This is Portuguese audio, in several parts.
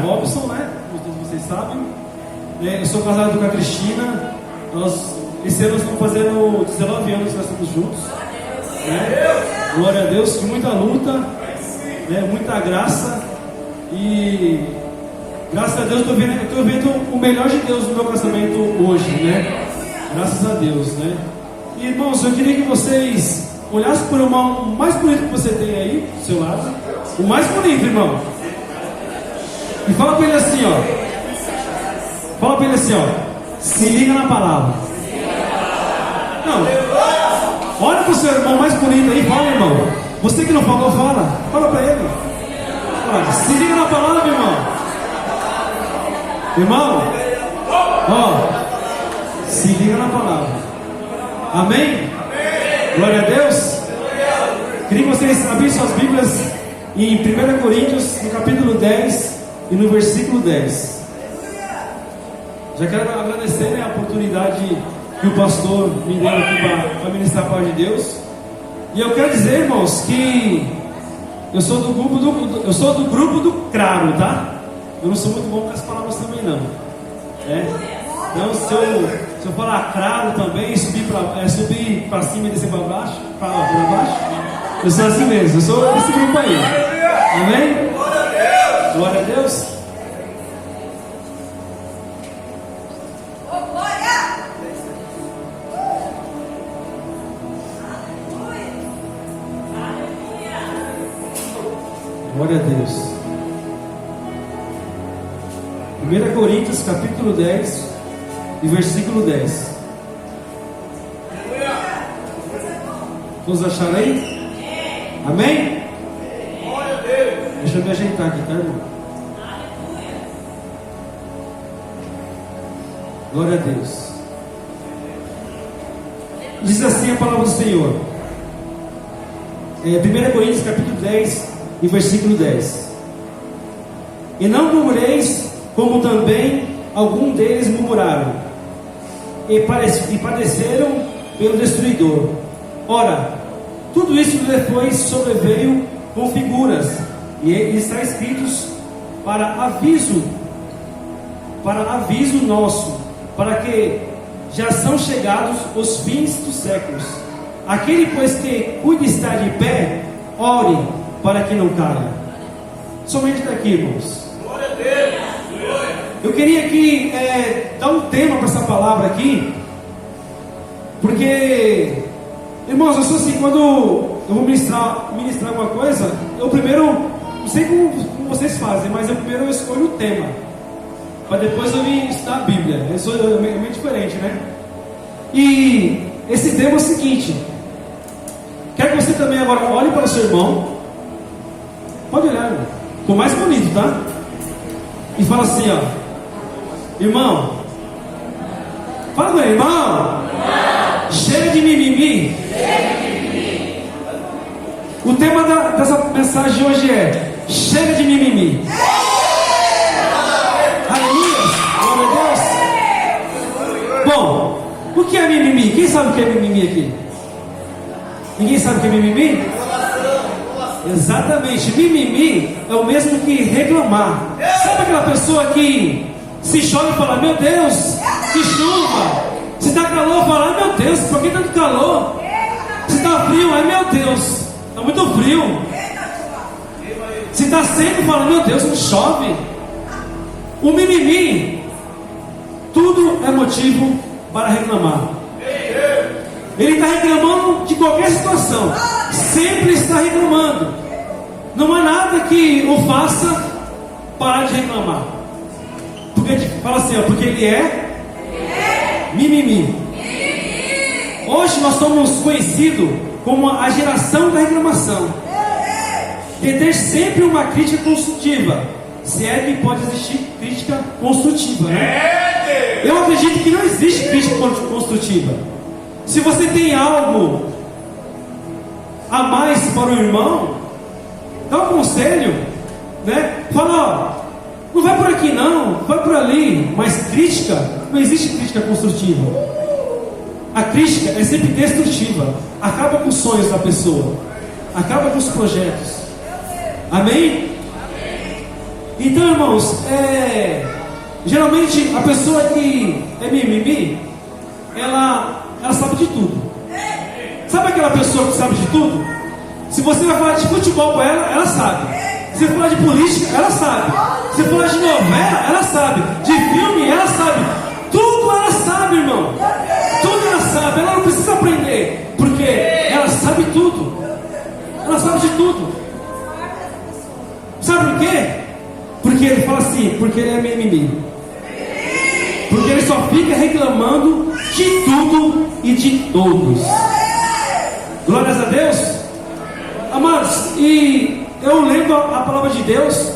Robson, né? Como todos vocês sabem. Eu sou casado com a Cristina. Esse ano nós estamos fazendo 19 anos que nós estamos juntos. Né? Glória a Deus, com muita luta, né? Muita graça. E graças a Deus eu estou vendo o melhor de Deus no meu casamento hoje, né? Graças a Deus, né? E, irmãos, eu queria que vocês olhassem para o irmão mais bonito que você tem aí do seu lado. O mais bonito, irmão. E fala para ele assim, ó. Fala para ele assim, ó. Se liga na palavra. Não. Olha para o seu irmão mais bonito aí, fala, irmão. Você que não falou, fala. Fala para ele. Fala, se liga na palavra, irmão. Irmão, ó, se liga na palavra. Amém? Glória a Deus. Queria que vocês abrissem suas Bíblias em 1 Coríntios, no capítulo 10 e no versículo 10. Já quero agradecer, né, a oportunidade que o pastor me deu aqui para ministrar a palavra de Deus. E eu quero dizer, irmãos, que eu sou do grupo do Craro, tá? Eu não sou muito bom com as palavras também, não. Então, se eu falar craro também, subir para cima e descer para baixo, eu sou assim mesmo, eu sou desse grupo aí. Amém? Glória a Deus. Glória a Deus. 1 Coríntios capítulo 10 e versículo 10. Todos acharam aí? Amém? Deixa eu me ajeitar aqui, tá, irmão? Glória a Deus. Diz assim a palavra do Senhor. 1 Coríntios capítulo 10 e versículo 10. E não murmureis, como também algum deles murmuraram, e padeceram pelo destruidor. Ora, tudo isso depois sobreveio com figuras, e está escritos para aviso nosso, para que já são chegados os fins dos séculos. Aquele, pois, que cuide estar de pé, ore para que não caia. Somente daqui, irmãos. Glória a Deus. Eu queria aqui dar um tema para essa palavra aqui, porque, irmãos, eu sou assim, quando eu vou ministrar alguma coisa, eu primeiro, não sei como vocês fazem, mas eu primeiro escolho o tema, para depois eu vir estudar a Bíblia. É meio diferente, né? E esse tema é o seguinte: quero que você também agora olhe para o seu irmão, pode olhar, irmão, ficou mais bonito, tá? E fala assim, ó: irmão, fala com ele, irmão, chega de mimimi. O tema dessa mensagem hoje é: chega de mimimi. Aleluia, glória a Deus. Bom, o que é mimimi? Quem sabe o que é mimimi aqui? Ninguém sabe o que é mimimi? Exatamente, mimimi é o mesmo que reclamar. Sabe aquela pessoa que se chove e fala: meu Deus, que chuva. Se está calor, fala: meu Deus, por que tanto calor? Se está frio, meu Deus, está muito frio. Se está seco, fala: meu Deus, não chove. O mimimi, tudo é motivo para reclamar. Ele está reclamando de qualquer situação, sempre está reclamando. Não há nada que o faça parar de reclamar. Porque fala assim, ó, porque ele é mimimi. Hoje nós somos conhecidos como a geração da reclamação, de ter sempre uma crítica construtiva, se é que pode existir crítica construtiva, né? Eu acredito que não existe crítica construtiva. Se você tem algo a mais para o irmão, dá um conselho, né? Fala: ó, não vai por aqui não, vai por ali. Mas crítica, não existe crítica construtiva. A crítica é sempre destrutiva, acaba com os sonhos da pessoa, acaba com os projetos. Amém? Então, irmãos, geralmente a pessoa que é mimimi, ela sabe de tudo. Sabe aquela pessoa que sabe de tudo? Se você vai falar de futebol com ela, ela sabe. Se falar de política, ela sabe. Se falar de novela, ela sabe. De filme, ela sabe. Tudo ela sabe, irmão. Tudo ela sabe. Ela não precisa aprender, porque ela sabe tudo. Ela sabe de tudo. Sabe por quê? Porque ele fala assim, porque ele é mimimi. Porque ele só fica reclamando de tudo e de todos. Glórias a Deus. Amados, e eu lendo a palavra de Deus,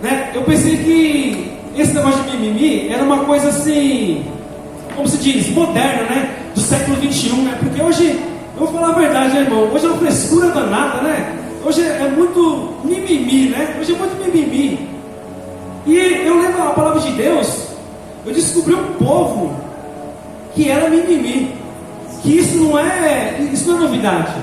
né, eu pensei que esse negócio de mimimi era uma coisa assim, como se diz, moderna, né? Do século 21, né? Porque hoje, eu vou falar a verdade, né, irmão? Hoje é uma frescura danada, né? Hoje é muito mimimi, né? Hoje é muito mimimi. E eu lendo a palavra de Deus, eu descobri um povo que era mimimi. Que isso não é novidade.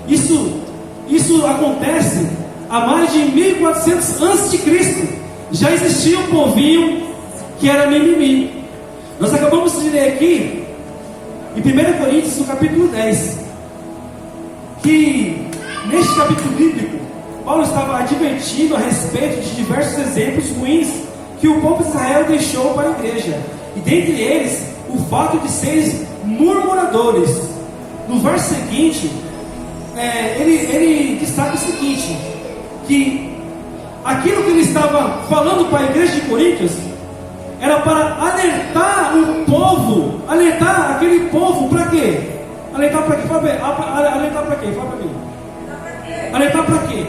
Isso acontece há mais de 1400 a.C. Já existia um povinho que era mimimi. Nós acabamos de ler aqui em 1 Coríntios, no capítulo 10, que neste capítulo bíblico Paulo estava advertindo a respeito de diversos exemplos ruins que o povo de Israel deixou para a igreja, e dentre eles o fato de serem murmuradores. No verso seguinte, ele destaca o seguinte, que aquilo que ele estava falando para a igreja de Coríntios era para alertar o povo, alertar aquele povo para quê? Alertar para quê? Alertar para quê? Fala para mim. Alertar para quê?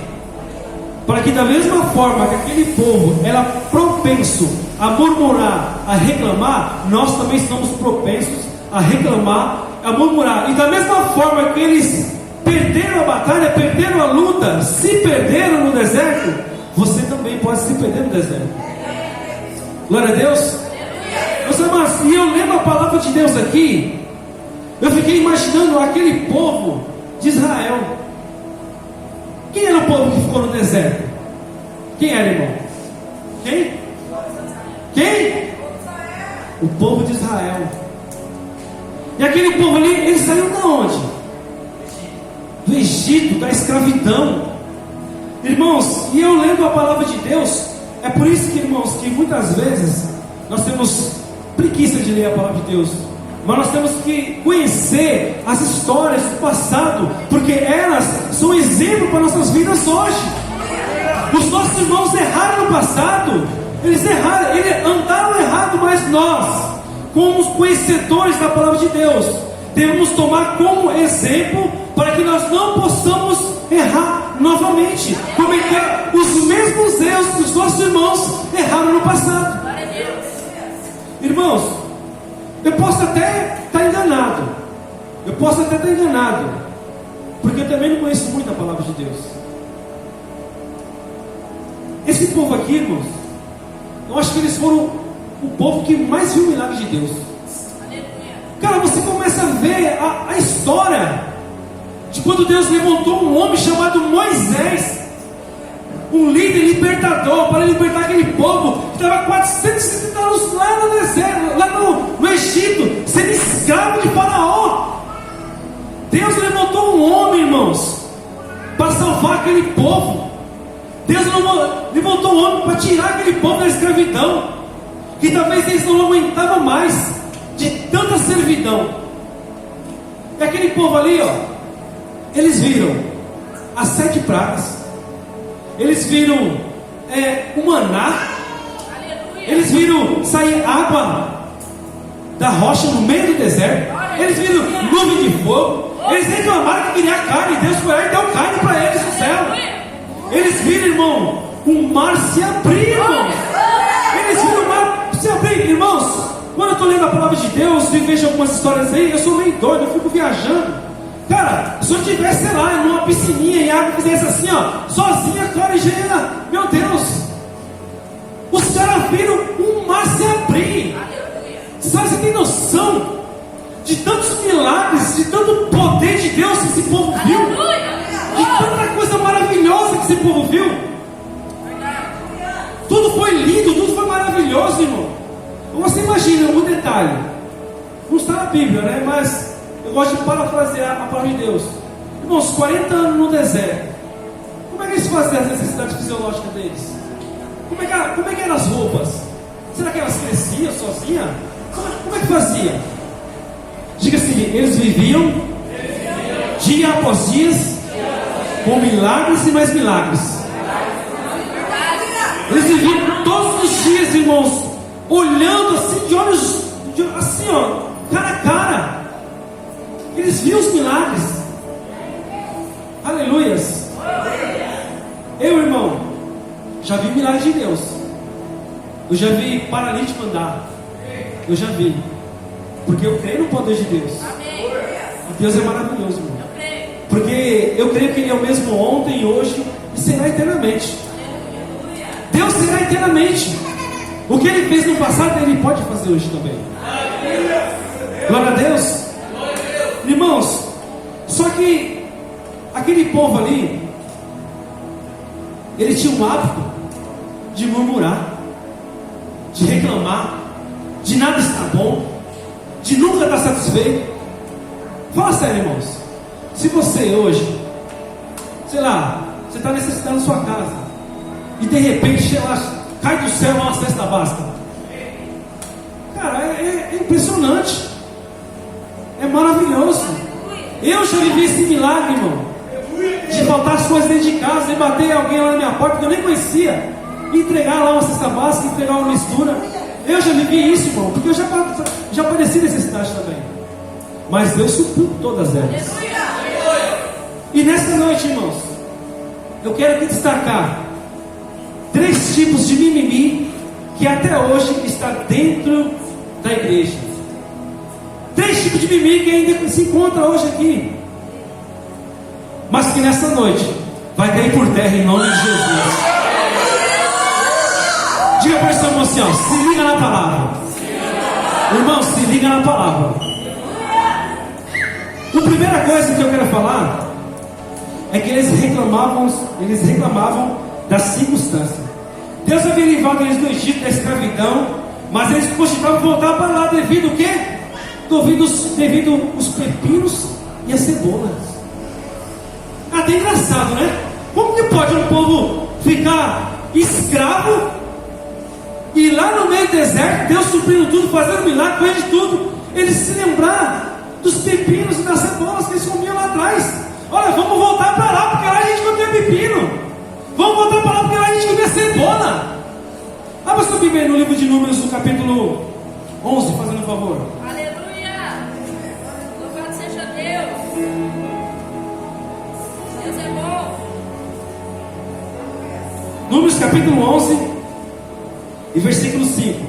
Para que da mesma forma que aquele povo era propenso a murmurar, a reclamar, nós também estamos propensos a reclamar, a murmurar. E da mesma forma que eles perderam a batalha, perderam a luta, se perderam no deserto, você também pode se perder no deserto. Glória a Deus. Meus amados, e eu lendo a palavra de Deus aqui, eu fiquei imaginando aquele povo de Israel. Quem era o povo que ficou no deserto? Quem era, irmão? Quem? O povo de Israel. E aquele povo ali, ele saiu de onde? Do Egito, da escravidão. Irmãos, e eu lendo a palavra de Deus, é por isso que, irmãos, que muitas vezes nós temos preguiça de ler a palavra de Deus. Mas nós temos que conhecer as histórias do passado, porque elas são exemplo para nossas vidas hoje. Os nossos irmãos erraram no passado, eles erraram, eles andaram errado, mas nós, como os conhecedores da palavra de Deus, devemos tomar como exemplo para que nós não possamos errar novamente, cometer os mesmos erros que os nossos irmãos erraram no passado. Irmãos, eu posso até estar enganado, porque eu também não conheço muito a palavra de Deus. Esse povo aqui, irmãos, eu acho que eles foram o povo que mais viu o milagre de Deus. Cara, você começa a ver a história de quando Deus levantou um homem chamado Moisés, um líder libertador, para libertar aquele povo que estava 470 anos lá no deserto, lá no Egito, sendo escravo de Faraó. Deus levantou um homem, irmãos, para salvar aquele povo. Deus levantou um homem para tirar aquele povo da escravidão, que talvez eles não aguentavam mais de tanta servidão. E aquele povo ali, ó, eles viram as 7 pragas, eles viram o maná, eles viram sair água da rocha no meio do deserto, eles viram nuvem de fogo, eles reclamaram que queria carne, Deus foi lá e deu carne para eles no céu. Eles viram, irmão, o mar se abrir, irmão. Eles viram o mar se abrir, irmãos. Quando eu estou lendo a palavra de Deus e vejo algumas histórias aí, eu sou meio doido, eu fico viajando. Cara, se eu estivesse, sei lá, numa piscininha e a água fizesse assim, ó, sozinha, cara, e já era, meu Deus. Os caras viram o mar se abrir. Sabe, você tem noção de tantos milagres, de tanto poder de Deus que esse povo viu? De tanta coisa maravilhosa que esse povo viu? Tudo foi lindo, tudo foi maravilhoso, irmão. Você imagina um detalhe. Não está na Bíblia, né? Mas eu gosto de parafrasear a palavra de Deus. Irmãos, 40 anos no deserto. Como é que eles faziam as necessidades fisiológicas deles? Como é que eram as roupas? Será que elas cresciam sozinhas? Como é que fazia? Diga assim, eles viviam dia após dia com milagres e mais milagres. Eles viviam todos os dias, irmãos, olhando assim, de olhos, assim, ó, cara a cara. Eles viam os milagres. Aleluias. Eu, irmão, já vi milagres de Deus. Eu já vi paralítico andar. Eu já vi. Porque eu creio no poder de Deus. E Deus é maravilhoso, irmão. Porque eu creio que Ele é o mesmo ontem, hoje e será eternamente. Deus será eternamente. O que Ele fez no passado, Ele pode fazer hoje também. Glória a Deus. Irmãos, só que aquele povo ali, ele tinha um hábito de murmurar, de reclamar, de nada estar bom, de nunca estar satisfeito. Fala sério, irmãos. Se você hoje, sei lá, você está necessitando da sua casa e de repente, sei lá, cai do céu uma cesta básica, cara, é impressionante, é maravilhoso. Eu já vivi esse milagre, irmão, de faltar as coisas dentro de casa e bater alguém lá na minha porta que eu nem conhecia, e entregar lá uma cesta básica, entregar uma mistura. Eu já vivi isso, irmão, porque eu já padeci necessidade também, mas Deus supriu todas elas. E nessa noite, irmãos, eu quero aqui destacar 3 tipos de mimimi que até hoje está dentro da igreja. 3 tipos de mimimi que ainda se encontra hoje aqui, mas que nessa noite vai cair por terra em nome de Jesus. Diga para essa emoção, se liga na palavra. Irmão, se liga na palavra. A primeira coisa que eu quero falar é que eles reclamavam das circunstâncias. Deus havia livrado eles do Egito, da escravidão, mas eles cogitavam voltar para lá devido o quê? Devido os pepinos e as cebolas. Até engraçado, né? Como que pode um povo ficar escravo e lá no meio do deserto, Deus suprindo tudo, fazendo milagre, coisa de tudo, eles se lembrar dos pepinos e das cebolas que eles comiam lá atrás? Olha, vamos voltar para lá, porque lá a gente comia pepino. Vamos voltar para lá, porque lá a gente comia cebola. Abra sua Bíblia no livro de Números, no capítulo 11, fazendo um favor. Aleluia! Louvado seja Deus! Deus é bom! Números capítulo 11 e versículo 5.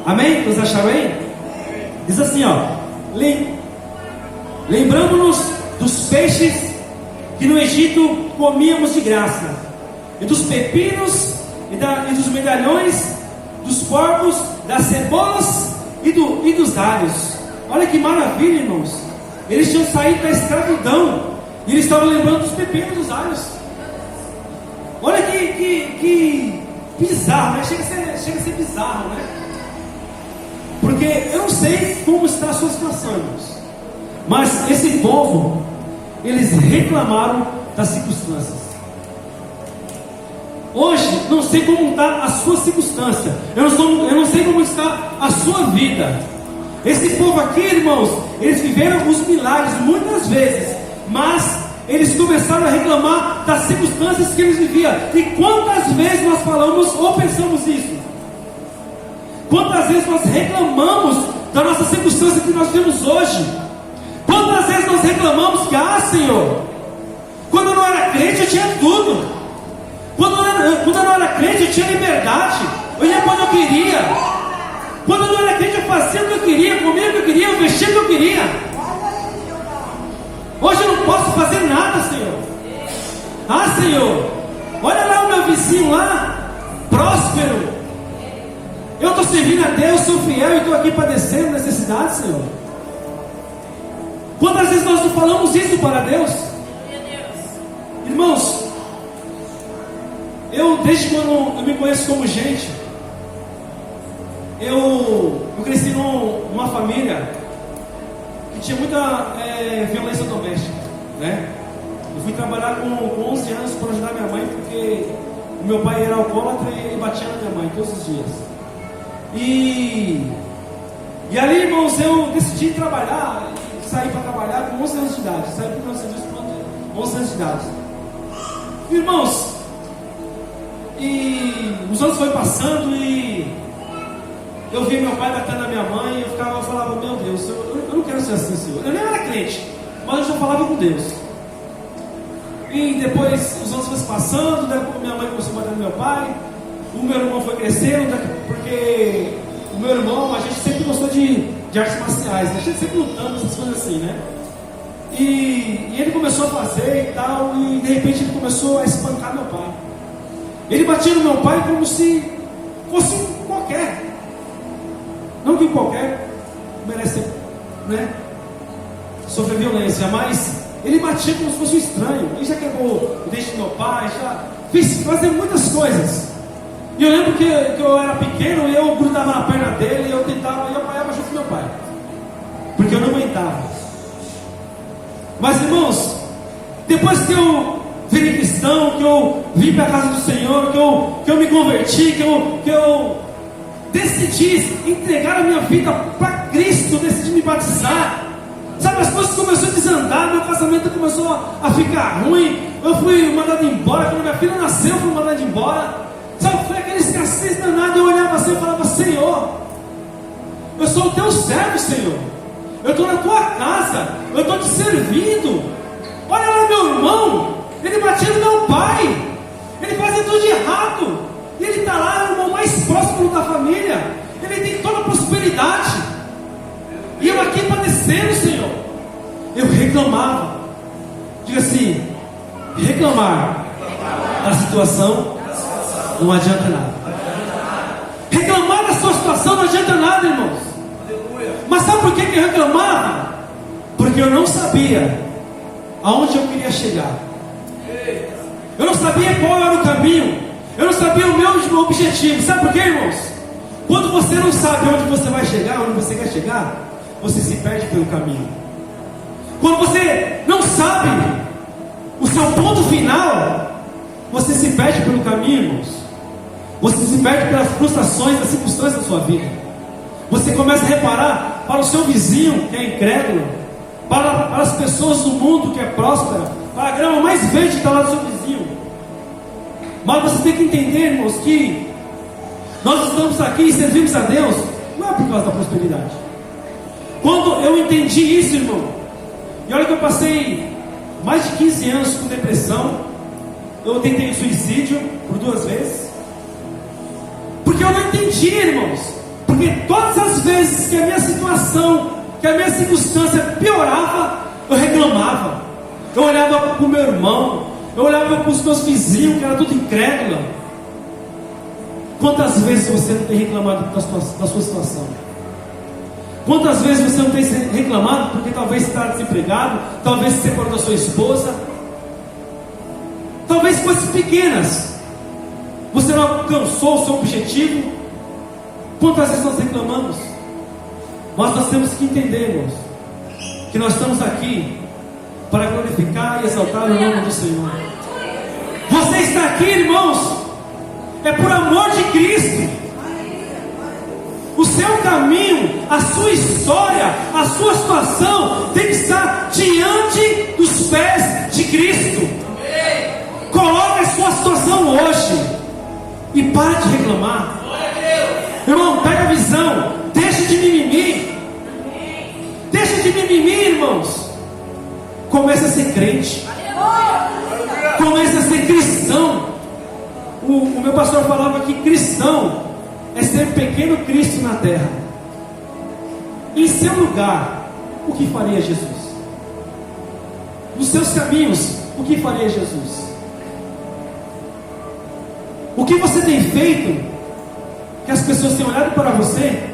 Amém? Vocês acharam aí? Diz assim, ó: lembramos-nos dos peixes que no Egito comíamos de graça, e dos pepinos e dos medalhões, dos porcos, das cebolas e dos alhos. Olha que maravilha, irmãos. Eles tinham saído da escravidão e eles estavam lembrando dos pepinos e dos alhos. Olha que bizarro, né? Chega a ser bizarro, né? Porque eu não sei como está a sua situação, irmãos, mas esse povo, eles reclamaram das circunstâncias. Hoje, não sei como está a sua circunstância, eu não sei como está a sua vida. Esse povo aqui, irmãos, eles viveram os milagres muitas vezes, mas eles começaram a reclamar das circunstâncias que eles viviam. E quantas vezes nós falamos ou pensamos isso? Quantas vezes nós reclamamos da nossa circunstância que nós temos hoje? Quantas vezes nós reclamamos que, Senhor, quando eu não era crente eu tinha tudo. Quando eu não era crente eu tinha liberdade, eu ia quando eu queria. Quando eu não era crente eu fazia o que eu queria, comia o que eu queria, eu vestia o que eu queria. Hoje eu não posso fazer nada, Senhor. Senhor, olha lá o meu vizinho lá, próspero. Eu estou servindo a Deus, sou fiel e estou aqui padecendo necessidade, Senhor. Quantas vezes nós não falamos isso para Deus? Irmãos, eu desde quando eu me conheço como gente, eu cresci numa família que tinha muita violência doméstica, né? Eu fui trabalhar com 11 anos para ajudar minha mãe, porque o meu pai era alcoólatra e ele batia na minha mãe todos os dias. E ali, irmãos, eu decidi trabalhar, sair para trabalhar com 11 anos de idade. Saí para o meu serviço com 11 anos de idade. Irmãos, e os anos foram passando e eu vi meu pai batendo na minha mãe. Eu falava, meu Deus, eu não quero ser assim, Senhor. Eu nem era crente, mas eu já falava com Deus. E depois os anos foram passando, minha mãe começou a bater no meu pai. O meu irmão foi crescendo, porque o meu irmão, a gente sempre gostou de artes marciais, a gente sempre lutando, essas coisas assim, né? E ele começou a fazer e tal, e de repente ele começou a espancar meu pai. Ele batia no meu pai como se fosse um qualquer. Não que qualquer merece, né, sofrer violência, mas ele batia como se fosse um estranho. Ele já quebrou o dente do meu pai, já fez fazer muitas coisas. E eu lembro que eu era pequeno e eu grudava na perna dele e eu tentava, e eu apanhava junto com meu pai, porque eu não aguentava. Mas irmãos, depois que eu virei cristão, que eu vim para a casa do Senhor, que eu me converti, que eu decidi entregar a minha vida para Cristo, decidi me batizar, sabe, as coisas começaram a desandar, meu casamento começou a ficar ruim, eu fui mandado embora, quando minha filha nasceu eu fui mandado embora, sabe, foi aquele escassez danado. Eu olhava assim e falava, Senhor, eu sou o teu servo, Senhor, eu estou na tua casa, eu estou te servindo. Olha lá meu irmão, ele batia no meu pai, ele fazia tudo de errado, e ele está lá, o irmão mais próximo da família, ele tem toda a prosperidade, e eu aqui padecendo, Senhor. Eu reclamava. Diga assim: reclamar da situação não adianta nada. Reclamar da sua situação não adianta nada, irmãos. Mas sabe por que eu reclamava? Porque eu não sabia aonde eu queria chegar. Eu não sabia qual era o caminho. Eu não sabia o meu objetivo. Sabe por quê, irmãos? Quando você não sabe onde você vai chegar, onde você quer chegar, você se perde pelo caminho. Quando você não sabe o seu ponto final, você se perde pelo caminho, irmãos. Você se perde pelas frustrações, das circunstâncias da sua vida. Você começa a reparar para o seu vizinho que é incrédulo, para as pessoas do mundo que é próspera, para a grama mais verde que está lá do seu vizinho. Mas você tem que entender, irmãos, que nós estamos aqui e servimos a Deus não é por causa da prosperidade. Quando eu entendi isso, irmão, e olha que eu passei mais de 15 anos com depressão, eu tentei suicídio por 2 vezes, porque eu não entendi, irmãos. Porque todas as vezes que a minha situação, que a minha circunstância piorava, eu reclamava. Eu olhava para o meu irmão, eu olhava para os meus vizinhos, que era tudo incrédulo. Quantas vezes você não tem reclamado da sua situação? Quantas vezes você não tem reclamado porque talvez você está desempregado, talvez você separou da sua esposa, talvez coisas pequenas, você não alcançou o seu objetivo? Quantas vezes nós reclamamos? Mas nós temos que entender, irmãos, que nós estamos aqui para glorificar e exaltar o nome do Senhor. Você está aqui, irmãos, é por amor de Cristo. O seu caminho, a sua história, a sua situação tem que estar diante dos pés de Cristo. Coloque a sua situação hoje e pare de reclamar. Irmão, pega a visão, deixa de mimimi. Deixa de mimimi, irmãos. Comece a ser crente. Comece a ser cristão. O meu pastor falava que cristão é ser pequeno Cristo na terra. Em seu lugar, o que faria Jesus? Nos seus caminhos, o que faria Jesus? O que você tem feito que as pessoas tenham olhado para você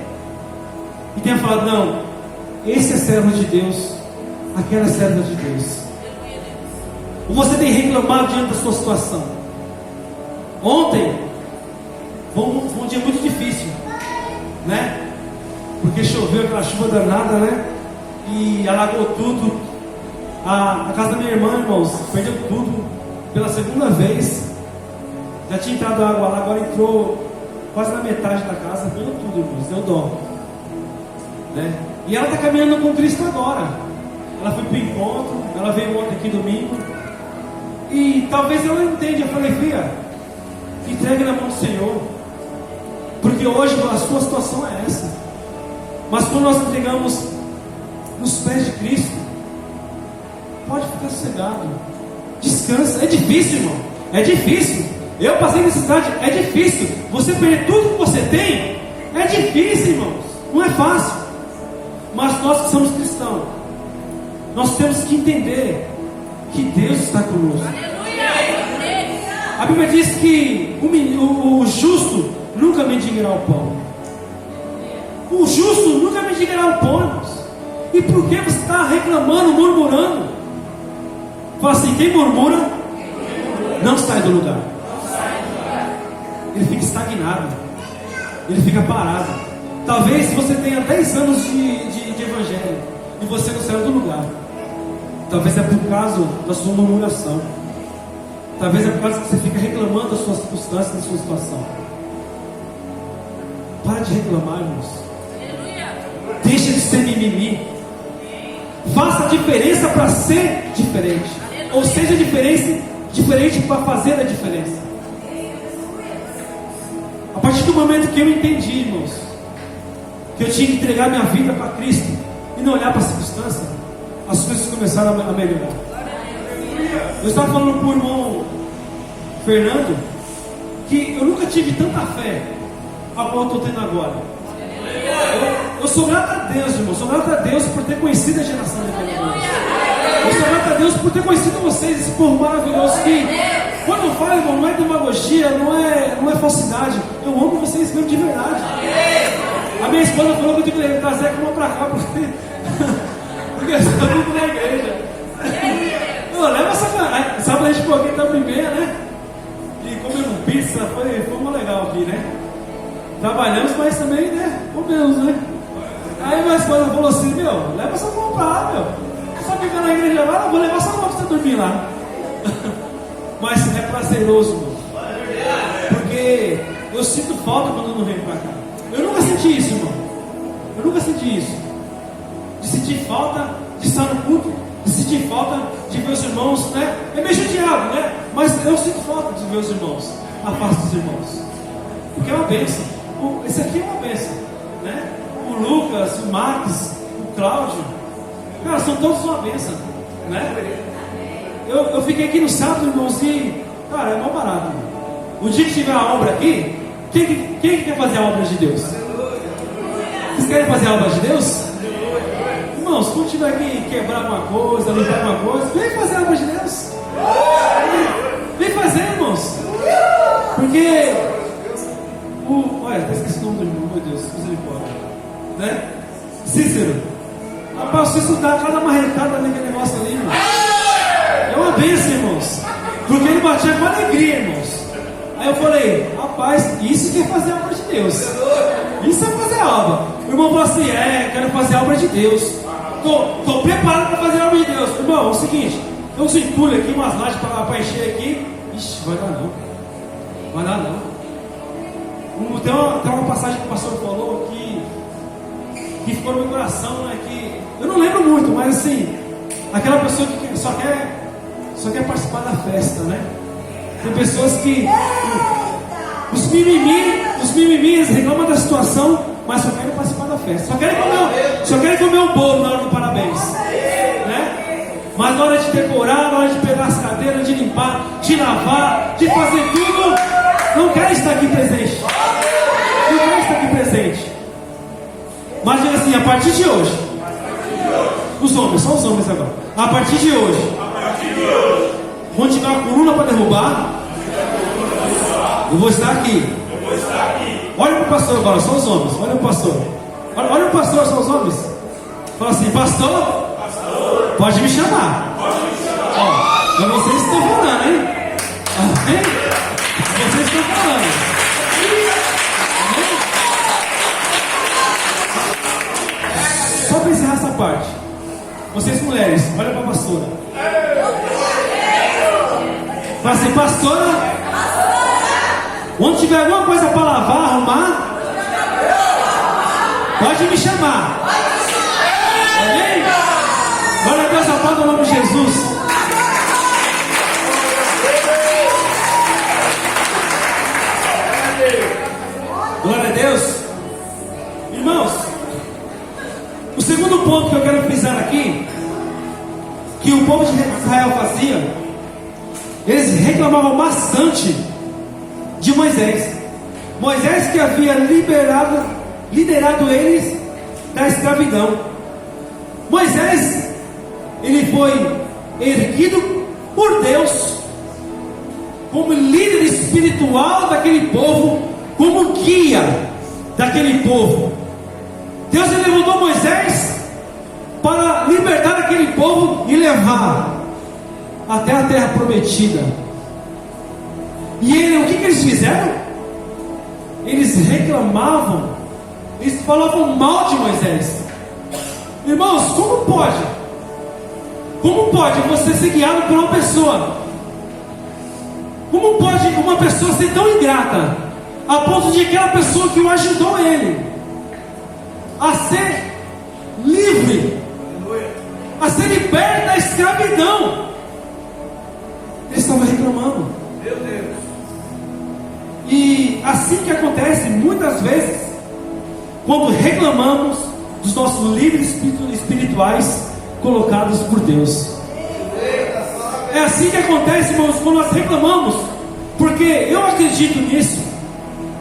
e tenham falado: não, esse é servo de Deus, aquela é serva de Deus? Ou você tem reclamado diante da sua situação? Ontem foi um dia muito difícil, né? Porque choveu aquela chuva danada, né? E alagou tudo. A casa da minha irmã, irmãos, perdeu tudo pela segunda vez. Já tinha entrado água lá, agora entrou quase na metade da casa. Perdeu tudo, irmãos, deu dó, né? E ela está caminhando com Cristo agora. Ela foi para o encontro, ela veio ontem aqui domingo. E talvez ela não entenda. Eu falei, filha, entregue na mão do Senhor, porque hoje a sua situação é essa. Mas quando nós entregamos nos pés de Cristo, pode ficar sossegado, descansa. É difícil, irmão, é difícil. Eu passei necessidade, é difícil. Você perder tudo que você tem, é difícil, irmãos, não é fácil. Mas nós que somos cristãos, nós temos que entender que Deus está conosco. A Bíblia diz que o justo nunca mendigará o pão. O justo nunca mendigará o pão, irmãos. E por que você está reclamando, murmurando? Fala assim, quem murmura não sai do lugar. Ele fica estagnado, ele fica parado. Talvez você tenha 10 anos de evangelho e você não saiu do lugar. Talvez é por causa da sua murmuração. Talvez é por causa que você fica reclamando das suas circunstâncias, da sua situação. Para de reclamar, irmãos. Deixa de ser mimimi. Faça a diferença para ser diferente. Ou seja, diferente para fazer a diferença. A partir do momento que eu entendi, irmãos, que eu tinha que entregar minha vida para Cristo e não olhar para a circunstância, as coisas começaram a melhorar. Eu estava falando para o irmão Fernando que eu nunca tive tanta fé a qual eu estou tendo agora. Eu sou grato a Deus, irmão. Sou grato a Deus por ter conhecido a geração de Deus. Eu sou grato a Deus por ter conhecido vocês, esse povo maravilhoso que, quando eu falo, irmão, não é demagogia, não é falsidade. Eu amo vocês mesmo de verdade. A minha esposa falou que eu tenho que trazer a cama para cá porque eu estou muito na igreja. Leva essa sábado a gente ficou aqui até meia, né? E comemos pizza, foi uma legal aqui, né? Trabalhamos, mas também, né? Comemos, né? Aí minha esposa falou assim, leva essa cama pra lá, Só ficar na igreja lá, vou levar essa cama pra você dormir lá. Mas é prazeroso, irmão. Porque eu sinto falta quando eu não venho pra cá. Eu nunca senti isso, irmão. Eu nunca senti isso. De sentir falta de estar no culto, de sentir falta de ver os irmãos, né? É meio judiado, né? Mas eu sinto falta de ver os irmãos, a face dos irmãos. Porque é uma bênção. Esse aqui é uma bênção, né? O Lucas, o Max, o Cláudio, cara, são todos uma bênção, né? Eu fiquei aqui no sábado, irmãos, e, cara, é mal barato. Irmão. O dia que tiver a obra aqui, quem quer fazer a obra de Deus? Vocês querem fazer a obra de Deus? Irmãos, quando tiver que quebrar alguma coisa, limpar alguma coisa, vem fazer a obra de Deus. Vem fazer, irmãos. Porque olha, até esqueci o nome do irmão, meu Deus, misericórdia, né? Cícero, rapaz, se estudar cada marretada naquele negócio ali, irmão, é uma bênção, irmãos, porque ele batia com alegria, irmãos. Aí eu falei, rapaz, isso que é fazer a obra de Deus. Isso é fazer a obra. O irmão falou assim, quero fazer a obra de Deus. Tô preparado para fazer a obra de Deus. Irmão, é o seguinte, tem um entulho aqui, umas lajes para encher aqui. Ixi, vai dar não. Vai dar não. Tem uma passagem que o pastor falou que ficou no meu coração, né? Que eu não lembro muito, mas assim, aquela pessoa que só quer participar da festa, né? Tem pessoas que os mimimis reclamam da situação, mas só querem participar da festa, só querem comer um bolo na hora do parabéns, né? Mas na hora de decorar, na hora de pegar as cadeiras, de limpar, de lavar, de fazer tudo, não querem estar aqui presente. Não querem estar aqui presente. Mas diga assim, a partir de hoje, os homens, só os homens agora. A partir de hoje, quando tiver uma coluna para derrubar, eu vou estar aqui. Olha para o pastor agora, só os homens. Olha o pastor. Olha o pastor, só os homens. Fala assim, pastor, pode me chamar. Ó, Mas vocês estão falando, hein? Amém? Vocês estão falando. Só para encerrar essa parte. Vocês mulheres, olha para a pastora. Fala assim, pastora. Onde tiver alguma coisa para lavar, arrumar, pode me chamar. Amém? Glória a Deus, aplauda o nome de Jesus. Glória a Deus. Irmãos, o segundo ponto que eu quero frisar aqui, que o povo de Israel fazia, eles reclamavam bastante de Moisés. Moisés que havia liderado eles da escravidão. Moisés, ele foi erguido por Deus como líder espiritual daquele povo, como guia daquele povo. Deus levantou Moisés para libertar aquele povo e levar até a terra prometida. E o que eles fizeram? Eles reclamavam, eles falavam mal de Moisés. Irmãos, como pode? Como pode você ser guiado por uma pessoa? Como pode uma pessoa ser tão ingrata a ponto de aquela pessoa que o ajudou ele a ser livre, a ser liberto da escravidão? Eles estavam reclamando. Meu Deus. E assim que acontece muitas vezes, quando reclamamos dos nossos líderes espirituais colocados por Deus. É assim que acontece, irmãos, quando nós reclamamos, porque eu acredito nisso.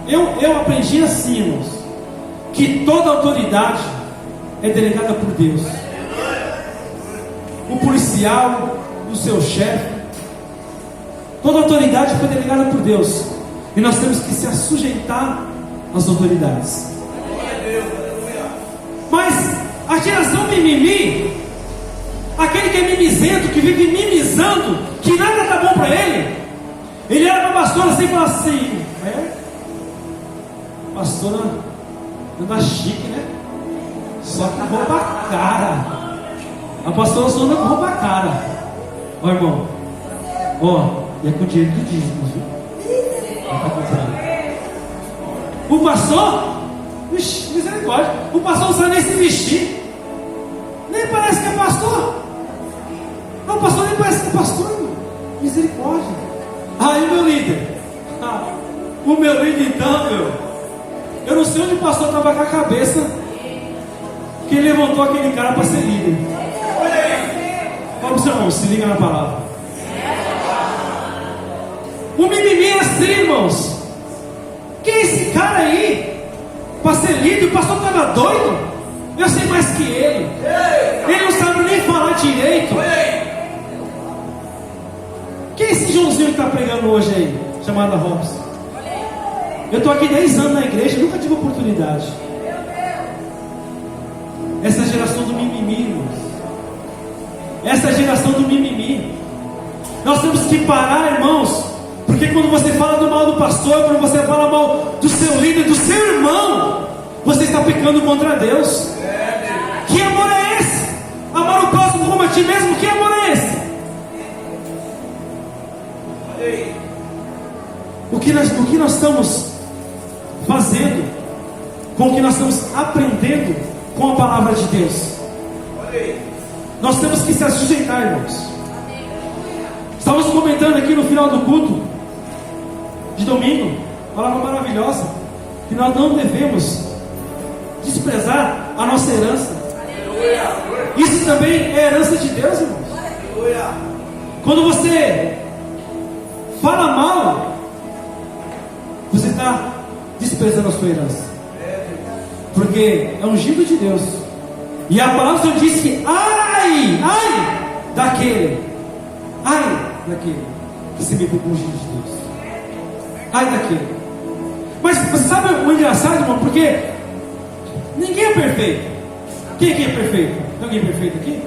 Eu aprendi assim, irmãos, que toda autoridade é delegada por Deus. O policial, o seu chefe, toda autoridade foi delegada por Deus. E nós temos que se sujeitar às autoridades. Mas a geração mimimi, aquele que é mimizento, que vive mimizando, que nada está bom para ele era para a pastora assim e falar assim: pastora anda chique, né? Só com roupa cara. A pastora só anda com roupa cara. Ó, irmão, e é com o dinheiro do dízimo, viu? O pastor, misericórdia, o pastor não sabe nem se vestir, nem parece que é pastor. Não, o pastor nem parece que é pastor, irmão. Misericórdia. Aí o meu líder, o meu líder então, eu não sei onde o pastor estava com a cabeça que ele levantou aquele cara para ser líder. Fala pro seu irmão, se liga na palavra. O mimimi é assim, irmãos. Quem é esse cara aí para ser líder? O pastor estava doido? Eu sei mais que ele. Ele não sabe nem falar direito. Quem é esse Joãozinho que está pregando hoje aí, chamado Robson? Eu estou aqui 10 anos na igreja, nunca tive oportunidade. Essa geração do mimimi, irmãos. Essa geração do mimimi. Nós temos que parar, irmãos. Porque quando você fala do mal do pastor, quando você fala mal do seu líder, do seu irmão, você está pecando contra Deus. Que amor é esse? Amar o próximo como a ti mesmo, que amor é esse? O que nós estamos fazendo com o que nós estamos aprendendo com a palavra de Deus? Nós temos que se sujeitar, irmãos. Estávamos comentando aqui no final do culto de domingo, palavra maravilhosa, que nós não devemos desprezar a nossa herança. Isso também é herança de Deus, irmãos. Quando você fala mal, você está desprezando a sua herança, porque é ungido de Deus. E a palavra do Senhor diz que ai daquele que se meteu com o ungido de Deus. Ai daquele. Mas você sabe o engraçado, irmão? Porque ninguém é perfeito. Quem aqui é perfeito? Tem alguém perfeito aqui?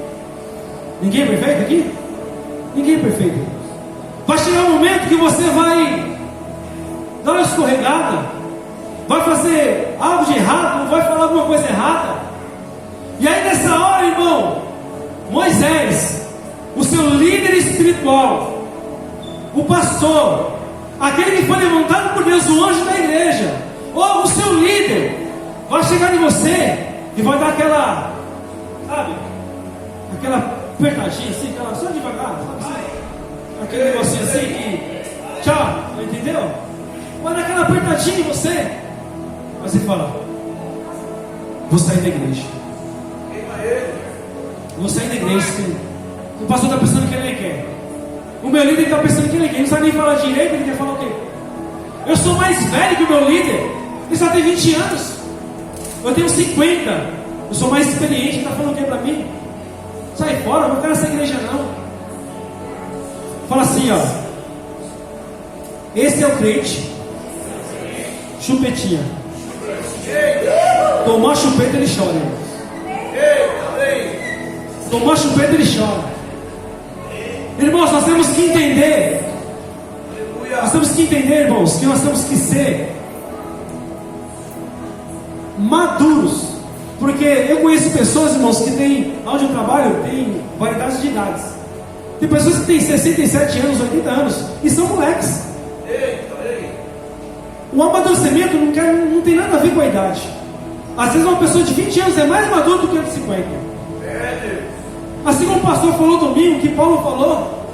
Ninguém é perfeito aqui? Ninguém é perfeito. Vai chegar um momento que você vai dar uma escorregada, vai fazer algo de errado, vai falar alguma coisa errada. E aí nessa hora, irmão, Moisés, o seu líder espiritual, o pastor, aquele que foi levantado por Deus, o anjo da igreja, ou o seu líder, vai chegar em você e vai dar aquela, sabe, aquela apertadinha assim, aquela, só devagar, sabe assim? Aquele negocinho assim que, tchau, entendeu? Vai dar aquela apertadinha em você, mas você fala, vou sair da igreja. Vou sair da igreja. O pastor está pensando que ele quer. O meu líder está pensando que ele quer. Ele não sabe nem falar direito, ele quer falar o quê? Eu sou mais velho que o meu líder. Ele só tem 20 anos. Eu tenho 50. Eu sou mais experiente. Ele está falando o quê para mim? Sai fora, não quero essa igreja não. Fala assim, ó. Esse é o crente. Chupetinha. Tomar chupeta ele chora, irmão. Tomar chupeta ele chora. Irmãos, nós temos que entender. Nós temos que entender, irmãos, que nós temos que ser maduros. Porque eu conheço pessoas, irmãos, que tem, onde eu trabalho, tem variedades de idades. Tem pessoas que têm 67 anos, 80 anos e são moleques. O amadurecimento não tem nada a ver com a idade. Às vezes uma pessoa de 20 anos é mais madura do que a de 50. Assim como o pastor falou domingo, que Paulo falou,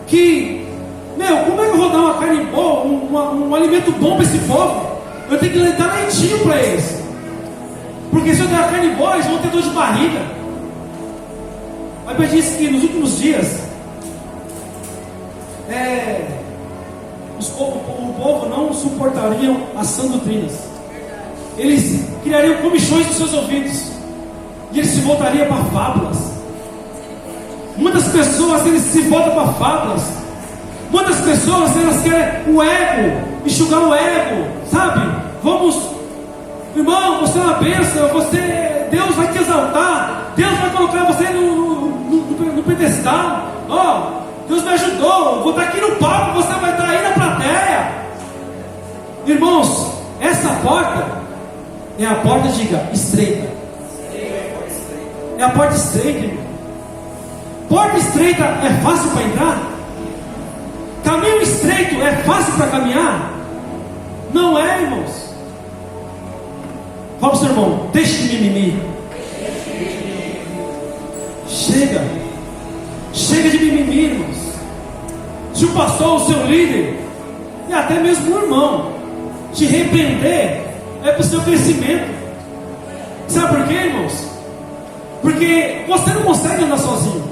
que, como é que eu vou dar uma carne boa, um alimento bom para esse povo? Eu tenho que dar leitinho para eles. Porque se eu der a carne boa, eles vão ter dor de barriga. A Bíblia diz que nos últimos dias, o povo não suportariam as sãs doutrinas. Eles criariam comichões nos seus ouvidos. E eles se voltariam para fábulas. Muitas pessoas, eles se voltam para fábulas. Muitas pessoas, elas querem o ego, enxugar o ego, sabe? Vamos, irmão, você é uma bênção, Deus vai te exaltar, Deus vai colocar você no pedestal. Deus me ajudou, vou estar aqui no palco, você vai estar aí na plateia. Irmãos, essa porta é a porta, diga, estreita. É a porta estreita, irmão. Porta estreita é fácil para entrar? Caminho estreito é fácil para caminhar? Não é, irmãos. Fala para o seu irmão, deixe de mimimi. Chega de mimimi, irmãos. Se o pastor, o seu líder, e até mesmo o irmão, te repreender, é para o seu crescimento. Sabe por quê, irmãos? Porque você não consegue andar sozinho.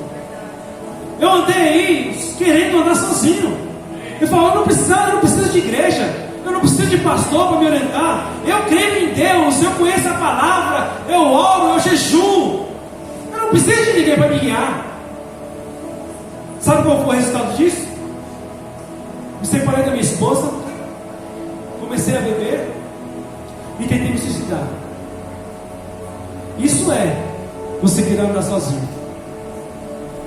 Eu andei aí querendo andar sozinho. Eu falo, eu não preciso de igreja, eu não preciso de pastor para me orientar. Eu creio em Deus, eu conheço a palavra, eu oro, eu jejuo. Eu não preciso de ninguém para me guiar. Sabe qual foi o resultado disso? Me separei da minha esposa, comecei a beber e tentei me suicidar. Isso é você querer andar sozinho.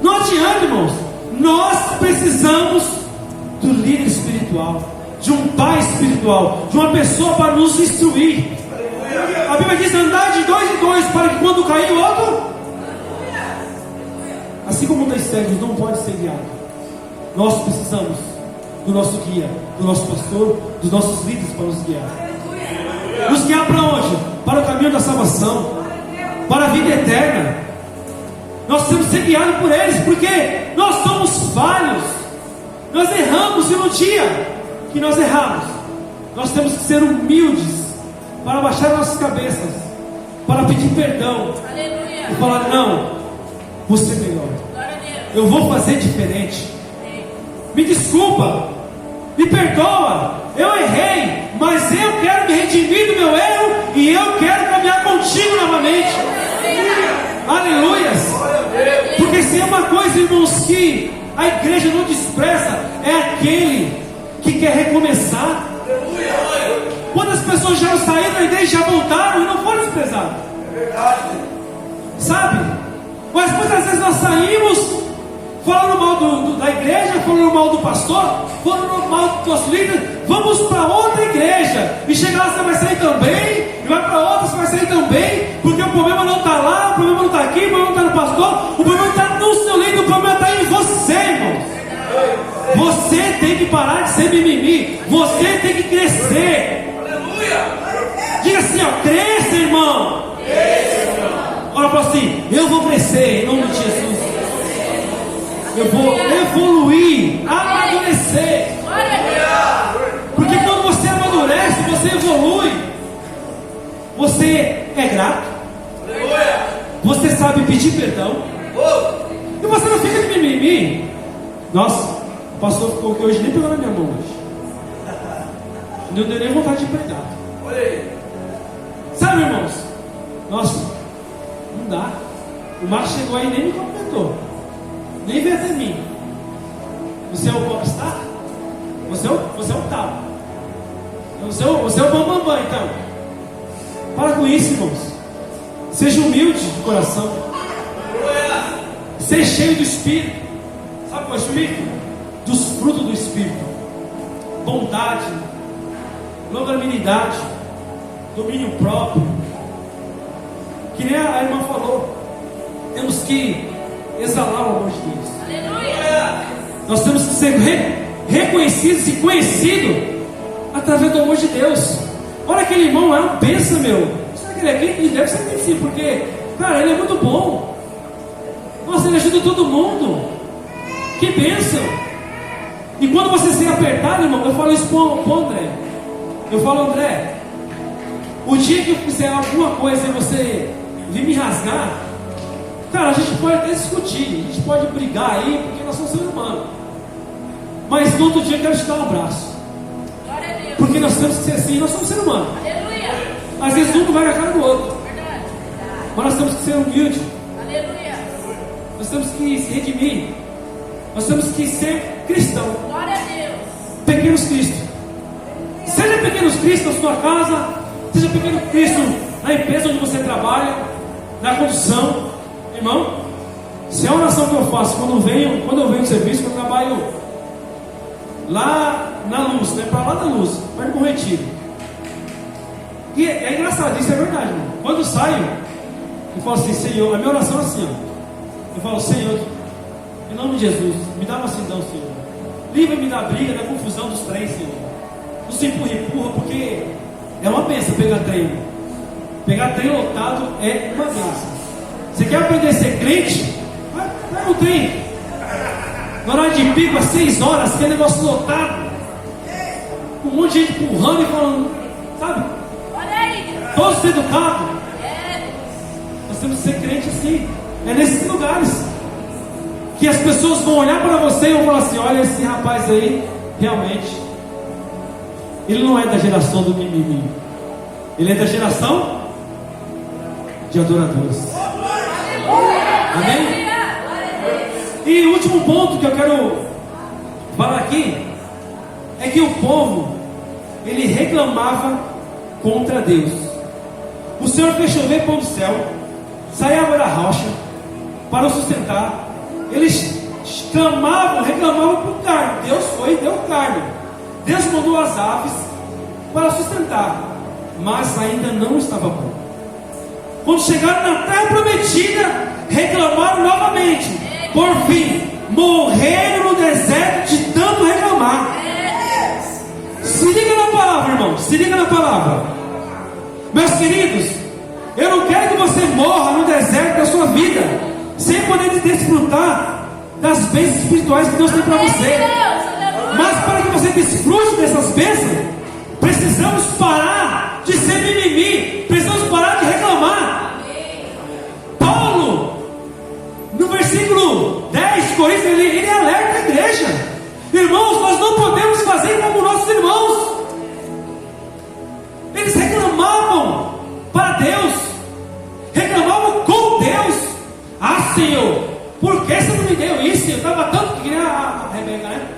Não adianta, irmãos. Nós precisamos do líder espiritual, de um pai espiritual, de uma pessoa para nos instruir. A Bíblia diz: andar de dois em dois, para que quando cair o outro, assim como dois cegos não pode ser guiado, nós precisamos do nosso guia, do nosso pastor, dos nossos líderes para nos guiar. Nos guiar para onde? Para o caminho da salvação, para a vida eterna. Nós temos que ser guiados por eles, porque nós somos falhos. Nós erramos, e no dia que nós erramos, nós temos que ser humildes para baixar nossas cabeças, para pedir perdão. Aleluia. E falar: não, vou ser melhor, eu vou fazer diferente. Me desculpa, me perdoa, eu errei, mas eu quero me redimir do meu erro e eu quero caminhar contigo novamente. Aleluias. Porque se é uma coisa, irmãos, que a igreja não despreza, é aquele que quer recomeçar. Quantas pessoas já saíram da igreja, já voltaram e não foram desprezados? É verdade. Sabe? Mas muitas vezes nós saímos, falando mal da igreja, falando mal do pastor, falando mal do nosso líder. Vamos para outra igreja, e chegar lá você vai sair também, e vai para outra você vai sair também, porque o problema não está lá, o problema não está aqui, o problema não está no pastor, o problema está no seu líder, o problema está em você, irmão. Você tem que parar de ser mimimi, você tem que crescer. Diga assim, ó, cresça, irmão. Olha para assim, eu vou crescer em nome de Jesus. Eu vou evoluir, amadurecer. Porque quando você amadurece, você evolui. Você é grato. Você sabe pedir perdão. E você não fica de mimimi. Nossa, o pastor ficou aqui hoje, nem pegou na minha mão hoje. Não deu nem vontade de pregar. Sabe, irmãos? Nossa, não dá. O Marcos chegou aí e nem me cumprimentou. Nem veio até mim. Você é o popstar? Você é o tal. Você é o bambambam, então. Para com isso, irmãos. Seja humilde de coração. Seja cheio do Espírito. Sabe qual é o Espírito? Dos frutos do Espírito. Bondade, longanimidade, domínio próprio. Que nem a irmã falou. Temos que exalar o amor de Deus. Aleluia. Nós temos que ser reconhecidos e conhecidos através do amor de Deus. Olha, aquele irmão é uma bênção, meu. Será que ele é aqui? Ele deve ser conhecido, porque, cara, ele é muito bom. Nossa, ele ajuda todo mundo. Que bênção. E quando você se apertado, irmão, eu falo isso pro André. Eu falo, André, o dia que eu fizer alguma coisa e você vir me rasgar, cara, a gente pode até discutir, a gente pode brigar aí, porque nós somos seres humanos. Mas no outro dia eu quero te dar um abraço. Glória a Deus. Porque nós temos que ser assim, nós somos seres humanos. Aleluia. Às vezes um vai na cara do outro. Verdade. Mas nós temos que ser humildes. Aleluia. Nós temos que se redimir. Nós temos que ser cristãos. Glória a Deus. Pequenos Cristos. Seja pequenos Cristos na sua casa, seja pequeno Cristo na empresa onde você trabalha, na condução. Irmão, se é a oração que eu faço quando eu venho do serviço, eu trabalho lá na luz, né? Para lá da luz, perto do retiro. E é engraçado, isso é verdade, irmão. Quando eu saio, eu falo assim, Senhor, a minha oração é assim, ó. Eu falo, Senhor, em nome de Jesus, me dá mansidão, Senhor. Livra-me da briga, da confusão dos trens, Senhor. Não se empurra, porque é uma bênção pegar trem. Pegar trem lotado é uma bênção. Você quer aprender a ser crente? Vai no trem. Na hora de pico, às 6 horas, aquele negócio lotado. Com um monte de gente empurrando e falando, sabe? Olha aí. Todos educados. É. Nós temos que ser crente assim. É nesses lugares que as pessoas vão olhar para você e vão falar assim, olha, esse rapaz aí, realmente, ele não é da geração do mimimi. Ele é da geração de adoradores. Amém? E o último ponto que eu quero falar aqui é que o povo, ele reclamava contra Deus. O Senhor fez chover pão do céu, saía água da rocha para o sustentar. Eles clamavam, reclamavam por carne. Deus foi e deu carne. Deus mandou as aves para sustentar, mas ainda não estava bom. Quando chegaram na terra prometida, reclamaram novamente. Por fim, morreram no deserto de tanto reclamar. Se liga na palavra, irmão. Se liga na palavra. Meus queridos, eu não quero que você morra no deserto da sua vida, sem poder desfrutar das bênçãos espirituais que Deus tem para você. Mas para que você desfrute dessas bênçãos, precisamos parar de ser mimimi. Precisamos parar de reclamar. Paulo, no versículo 10 de Coríntios, ele alerta a igreja. Irmãos, nós não podemos fazer como nossos irmãos. Eles reclamavam para Deus, reclamavam com Deus. Ah, Senhor, por que você não me deu isso? Eu estava tanto que a Rebeca, né?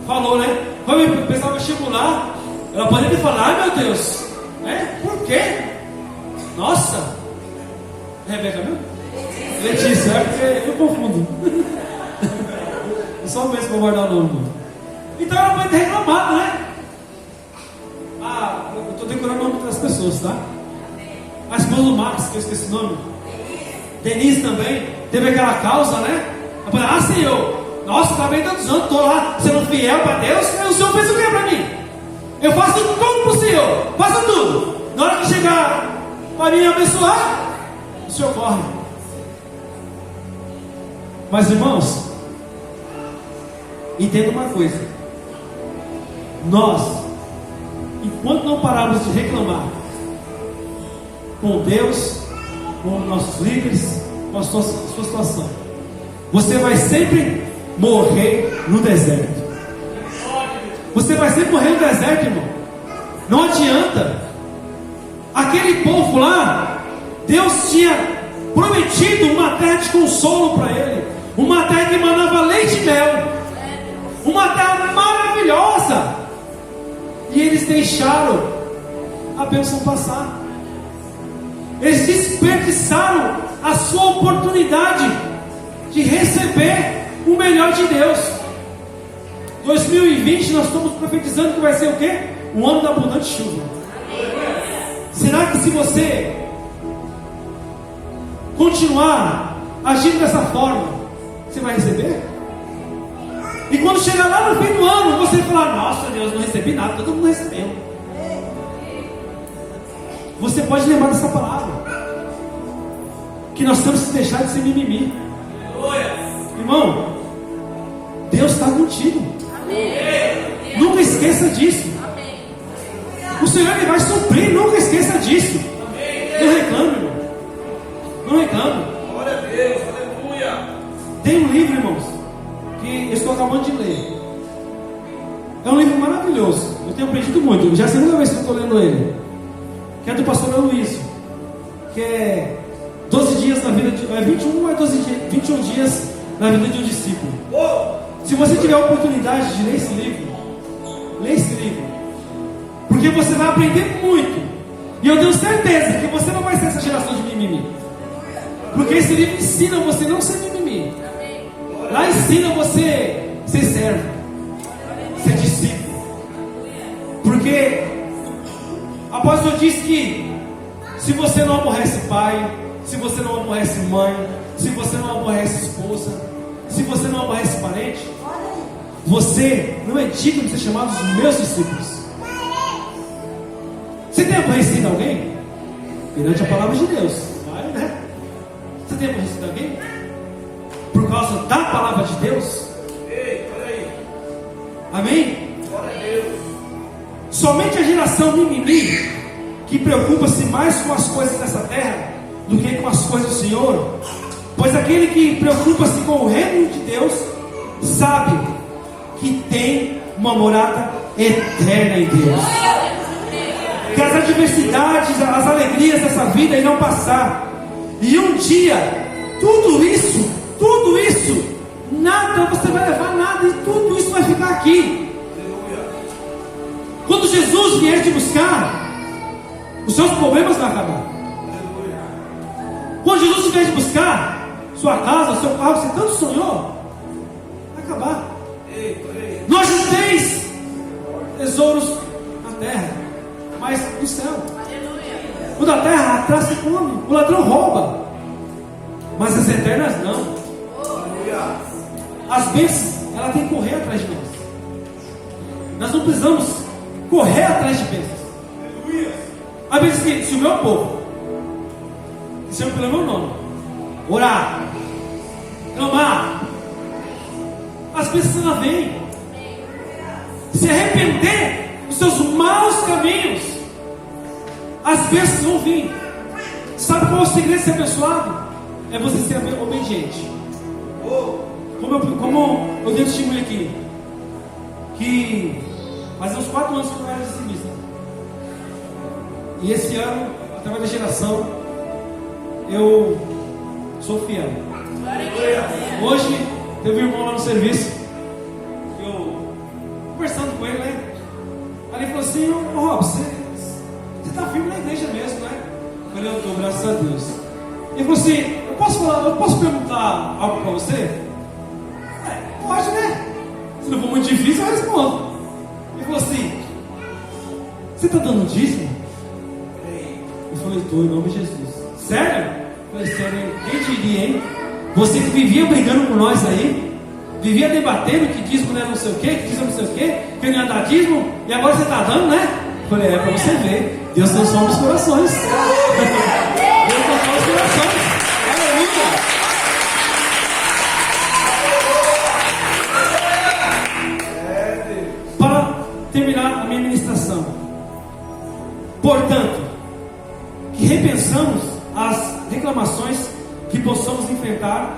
Falou, né? Quando eu pensava vestibular, ela poderia falar, ai meu Deus, né? Por quê? Nossa, Rebeca, viu? Letícia, é porque eu confundo. É só um mês para guardar o nome. Então ela pode ter reclamado, né? Eu estou decorando o nome das pessoas, tá? A esposa do Max, que eu esqueci o nome. Denise também. Teve aquela causa, né? Ela falou, Senhor, nossa, acabei tantos anos, estou lá sendo fiel para Deus. O Senhor fez o que para mim? Eu faço tudo para o Senhor. Faço tudo. Na hora que chegar para me abençoar, o Senhor corre. Mas irmãos, entenda uma coisa. Nós, enquanto não pararmos de reclamar com Deus, com nossos líderes, com a sua situação, você vai sempre morrer no deserto. Você vai sempre morrer no deserto, irmão. Não adianta. Aquele povo lá, Deus tinha prometido uma terra de consolo para ele, uma terra que manava leite e mel, uma terra maravilhosa, e eles deixaram a bênção passar. Eles desperdiçaram a sua oportunidade de receber o melhor de Deus. 2020 nós estamos profetizando que vai ser o quê? Um ano da abundante chuva. Será que se você continuar agindo dessa forma, você vai receber? E quando chegar lá no fim do ano, você falar, nossa Deus, não recebi nada, todo mundo recebeu. Você pode lembrar dessa palavra, que nós temos que deixar de ser mimimi. Irmão, Deus está contigo. Amém. Nunca esqueça disso. Amém. O Senhor Ele vai suprir, nunca esqueça disso. Amém. Não reclame, irmão. Não reclame. Glória a Deus, aleluia. Tem um livro, irmãos, que eu estou acabando de ler. É um livro maravilhoso. Eu tenho aprendido muito. Já é a segunda vez que eu estou lendo ele. Que é do pastor Luiz. Que é 12 dias na vida de... 21 ou 21 dias na vida de um discípulo. Se você tiver a oportunidade de ler esse livro, lê esse livro. Porque você vai aprender muito. E eu tenho certeza que você não vai ser essa geração de mimimi. Porque esse livro ensina você não ser mimimi. Lá ensina você ser servo, ser discípulo. Porque o apóstolo diz que se você não aborrece pai, se você não aborrece mãe, se você não aborrece esposa, se você não aborrece parente, você não é digno de ser chamado dos meus discípulos. Você tem aborrecido alguém? Perante a palavra de Deus, vai, né? Você tem aborrecido alguém? Por causa da palavra de Deus? Ei, olha aí. Amém? Glória a Deus. Somente a geração mimimi, que preocupa-se mais com as coisas dessa terra do que com as coisas do Senhor, pois aquele que preocupa-se com o reino de Deus sabe que tem uma morada eterna em Deus, que as adversidades, as alegrias dessa vida irão passar, e um dia tudo isso, nada, você vai levar nada, e tudo isso vai ficar aqui. Quando Jesus vier te buscar, os seus problemas vão acabar. Quando Jesus vier te buscar, sua casa, seu carro, você tanto sonhou, vai acabar. Não ajunteis tesouros na terra, mas no céu. O da terra atrás se come, o ladrão rouba, mas as eternas não. As bênçãos, ela tem que correr atrás de nós. Nós não precisamos correr atrás de bênçãos. A Bíblia diz que se o meu povo, que chama pelo meu nome, orar, clamar, as bênçãos ela vêm. Se arrepender dos seus maus caminhos, as bênçãos vão vir. Sabe qual é o segredo de ser abençoado? É você ser obediente. Como eu dei testemunho aqui, que fazia uns 4 anos que eu era dizimista, e esse ano, através da geração, eu sou fiel. Hoje teve um irmão lá no serviço, eu conversando com ele, né? Aí ele falou assim: ô Rob, você está firme na igreja mesmo, né? Eu falei: eu estou, graças a Deus. Ele falou assim: eu posso perguntar algo para você? Pode, né? só respondo. Ele falou assim: você está dando dízimo? Eu falei: estou, em nome de Jesus. Sério? Eu falei: sério, quem diria, hein? Você que vivia brigando com nós aí, vivia debatendo que dízimo não era não sei o que, que dízimo não sei o que, que não ia dar dízimo, e agora você está dando, né? Eu falei: é para você ver. Deus transforma os corações. Deus transforma os corações. Aleluia. Para terminar a minha ministração, portanto, que repensamos as reclamações que possamos enfrentar,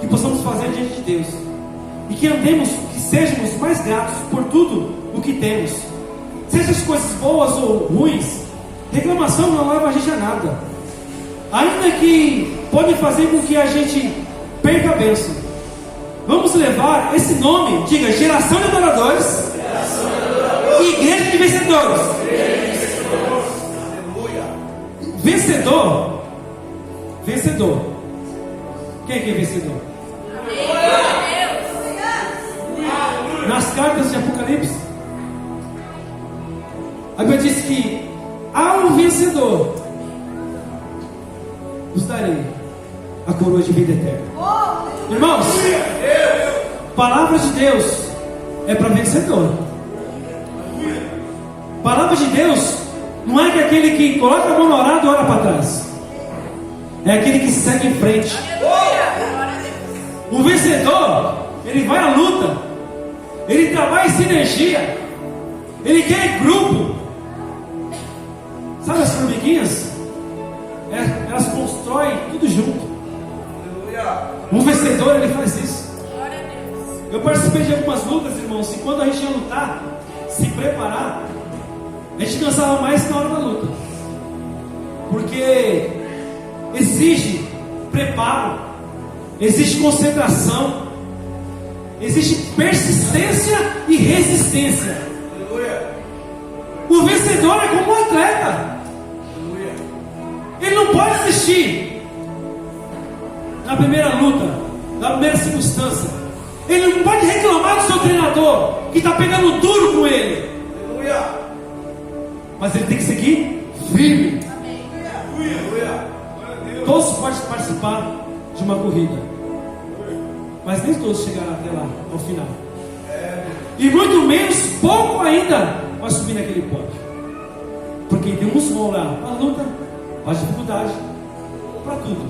que possamos fazer diante de Deus, e que andemos, que sejamos mais gratos por tudo o que temos, seja as coisas boas ou ruins. Reclamação não leva a gente a nada, ainda que pode fazer com que a gente perca a bênção. Vamos levar esse nome, diga, geração de adoradores, igreja de vencedores. Vencedor. Vencedor. Quem é que é vencedor? Nas cartas de Apocalipse, a Bíblia diz que ao vencedor nos darei a coroa de vida eterna. Irmãos, palavra de Deus é para vencedor. Palavra de Deus não é que aquele que coloca a mão no arado e olha para trás. É aquele que segue em frente. O vencedor, ele vai à luta, ele trabalha em sinergia, ele quer grupo. Sabe as formiguinhas? Elas constroem tudo junto. Um vencedor, ele faz isso. Eu participei de algumas lutas, irmãos, e quando a gente ia lutar, se preparar, a gente cansava mais na hora da luta, porque exige preparo, exige concentração, exige persistência e resistência. O vencedor é como um atleta, ele não pode desistir na primeira luta, na primeira circunstância. Ele não pode reclamar do seu treinador que está pegando duro com ele. Mas ele tem que seguir firme. Todos podem participar de uma corrida, mas nem todos chegarão até lá, ao final. E muito menos, pouco ainda, vai subir naquele pódio. Porque tem uns vão lá para a luta, para a dificuldade, para tudo,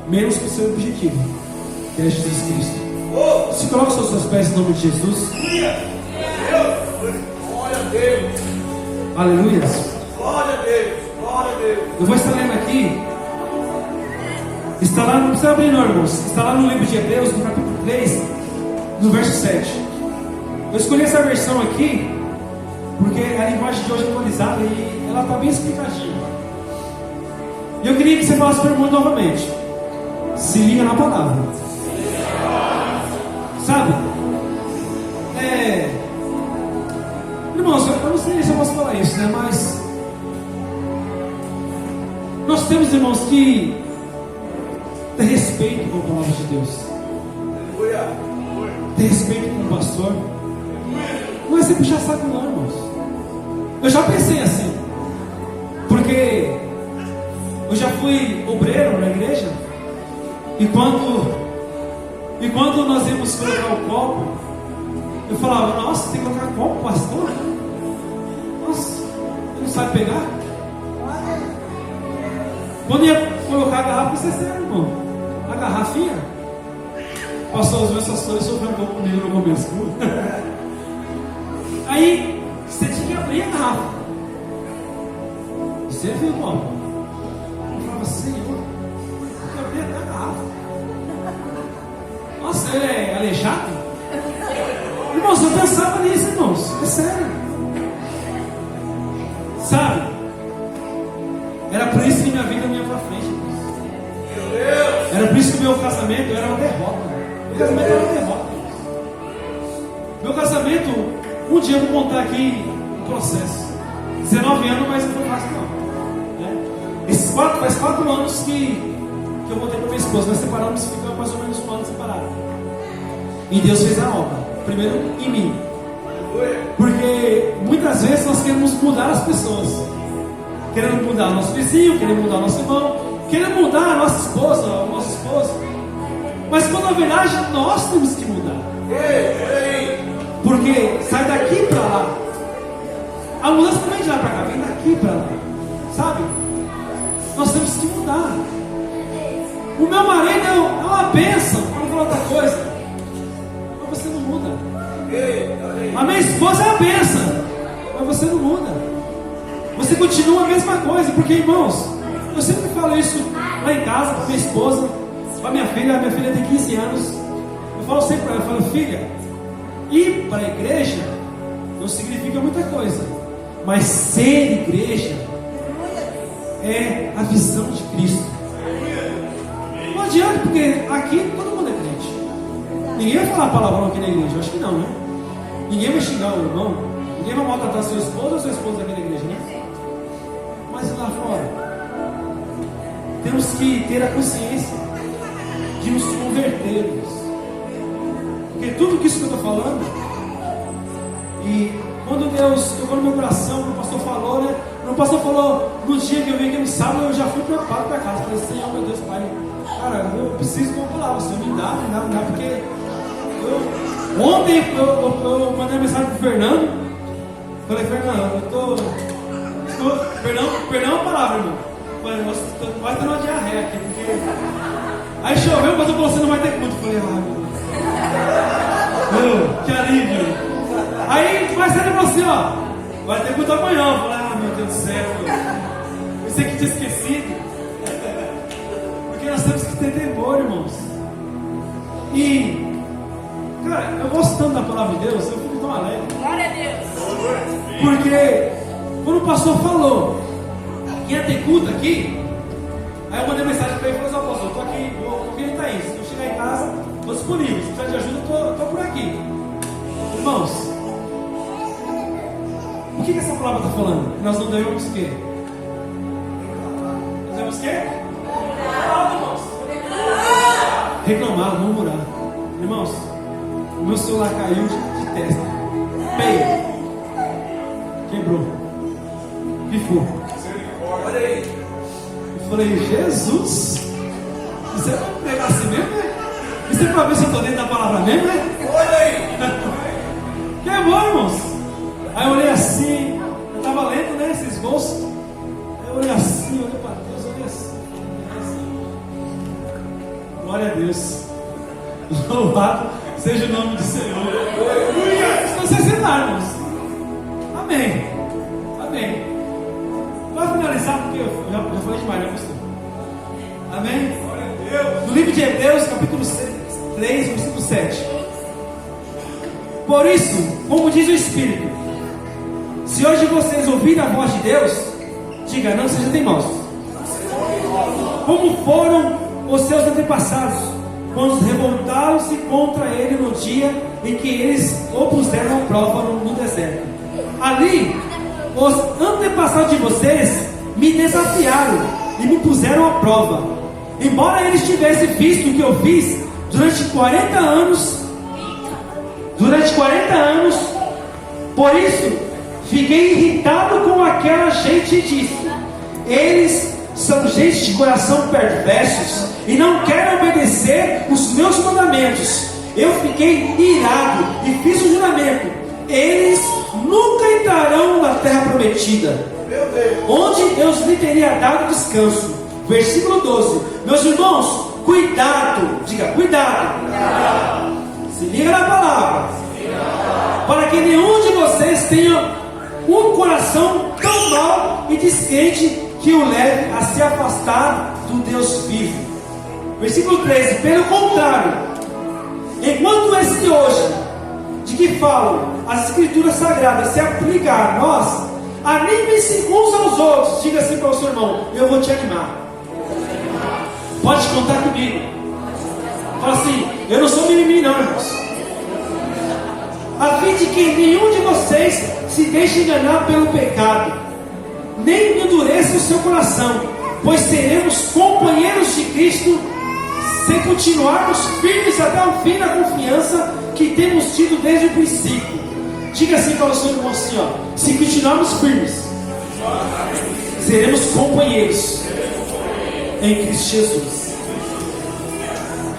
menos para o seu objetivo, que é Jesus Cristo. Se coloca os seus pés em nome de Jesus. Glória a Deus. Aleluia. Glória a Deus. Glória a Deus. Eu vou estar lendo aqui. Está lá, não precisa abrir não, irmãos. Está lá no livro de Hebreus, no capítulo 3, no verso 7. Eu escolhi essa versão aqui porque a linguagem de hoje é atualizada e ela está bem explicadinha. E eu queria que você falasse para o irmão novamente. Se liga na palavra. Sabe? Irmãos, eu não sei se eu posso falar isso, né? Mas nós temos, irmãos, que ter respeito com a palavra de Deus, ter respeito com o pastor. Não é sempre puxar saco não, irmãos. Eu já pensei assim, porque eu já fui obreiro na igreja, e quando nós íamos colocar o copo, eu falava: nossa, tem que colocar copo, pastor? Nossa, ele não sabe pegar? Quando ia colocar a garrafa, isso é sério, irmão. A garrafinha, passou os meus pastores sofrendo um pouco comigo no começo. Aí você tinha que abrir a garrafa. Você viu, irmão? Eu falava: Senhor, eu quero abrir a garrafa. Nossa, ele é aleijado? Irmãos, eu pensava nisso, irmãos. É sério. Sabe? Era por isso que minha vida não ia pra frente, irmãos. Era por isso que o meu casamento era uma derrota. Meu casamento era uma derrota. Meu casamento, um dia eu vou contar aqui o processo. 19 anos, mas não foi fácil não. Faz 4 anos que eu voltei com minha esposa. Nós separamos e ficamos mais ou menos um ano separados. E Deus fez a obra. primeiro em mim. Porque muitas vezes nós queremos mudar as pessoas. Queremos mudar o nosso vizinho, queremos mudar o nosso irmão, queremos mudar a nossa esposa, o nosso esposo. Mas quando na verdade nós temos que mudar. Porque sai daqui para lá. A mudança também de lá para cá, vem daqui para lá. Sabe? Nós temos que mudar. O meu marido é uma bênção, para não falar outra coisa. Mas você não muda. A minha esposa é a bênção, mas você não muda. Você continua a mesma coisa. Porque, irmãos, eu sempre falo isso lá em casa, com minha esposa, com a minha filha tem 15 anos. Eu falo sempre para ela, eu falo, filha, ir para a igreja não significa muita coisa, mas ser igreja é a visão de Cristo. Não adianta, porque aqui todo mundo é crente. Ninguém vai falar palavrão aqui na igreja, eu acho que não, né? Ninguém vai xingar o irmão, ninguém vai maltratar sua esposa ou sua esposa aqui na igreja, né? Mas lá fora, temos que ter a consciência de nos convertermos. Porque tudo isso que eu estou falando, e quando Deus tocou no meu coração, o pastor falou, né? O pastor falou, no dia que eu vim aqui no sábado, eu já fui preocupado para casa. Falei, Senhor, meu Deus, Pai, cara, eu preciso de uma palavra, Senhor, me dá, porque ontem eu mandei uma mensagem pro Fernando. Falei, Fernando, perdão a palavra, irmão. Falei, nossa, tô quase dando uma diarreia aqui, porque... Aí choveu, o pastor falou, você não vai ter culto. Falei, meu, que alívio. Aí, mais cedo ele falou assim, ó, vai ter culto amanhã. Eu falei, meu Deus do céu, eu sei que tinha esquecido. Porque nós temos que ter temor, irmãos. E, cara, eu gosto tanto da palavra de Deus, eu fico tão alegre. Glória a Deus. Porque, quando o pastor falou que ia ter culto aqui, aí eu mandei mensagem para ele e falei, pastor, eu tô aqui, porque ele está aí. Se eu chegar em casa, estou disponível. Se precisar de ajuda, eu estou por aqui. Irmãos, o que essa palavra está falando? Nós não devemos o quê? Nós devemos o quê? Reclamar, murmurar. Irmãos, o meu celular caiu de testa. Peio. Quebrou. Pifou. Eu falei, Jesus, isso é para pegar assim mesmo, né? Isso é para ver se eu estou dentro da palavra mesmo, né? Quebrou, irmãos. Aí eu olhei assim, eu estava lendo, né, esses gols. Aí eu olhei assim, olhei para Deus, olhei assim. Glória a Deus. Louvado seja o nome do Senhor. Aleluia. Vocês sentaram, irmãos. Amém. Amém. Para finalizar, porque eu já falei demais, né, pastor? Amém? No livro de Hebreus, capítulo 3, versículo 7. Por isso, como diz o Espírito, se hoje vocês ouvirem a voz de Deus, diga, não sejam teimosos. Como foram os seus antepassados, quando revoltaram-se contra ele no dia em que eles o puseram à prova no deserto. Ali, os antepassados de vocês me desafiaram e me puseram à prova, embora eles tivessem visto o que eu fiz durante 40 anos. Por isso, fiquei irritado com aquela gente e disse: eles são gente de coração perversos e não querem obedecer os meus mandamentos. Eu fiquei irado e fiz um juramento: eles nunca entrarão na terra prometida, onde Deus lhe teria dado descanso. Versículo 12. Meus irmãos, cuidado, diga cuidado. Se liga na palavra, para que nenhum de vocês tenha um coração tão mau e descrente que o leve a se afastar do Deus vivo. Versículo 13. Pelo contrário, enquanto esse de hoje, de que falam as escrituras sagradas, se aplica a nós, animem-se uns aos outros. Diga assim para o seu irmão: eu vou te animar. Pode contar comigo. Fala assim: eu não sou mimimi não, irmãos. A fim de que nenhum de vocês se deixe enganar pelo pecado, nem endureça o seu coração, pois seremos companheiros de Cristo sem continuarmos firmes até o fim na confiança que temos tido desde o princípio. Diga assim para o seu irmão assim, ó: se continuarmos firmes, seremos companheiros em Cristo Jesus.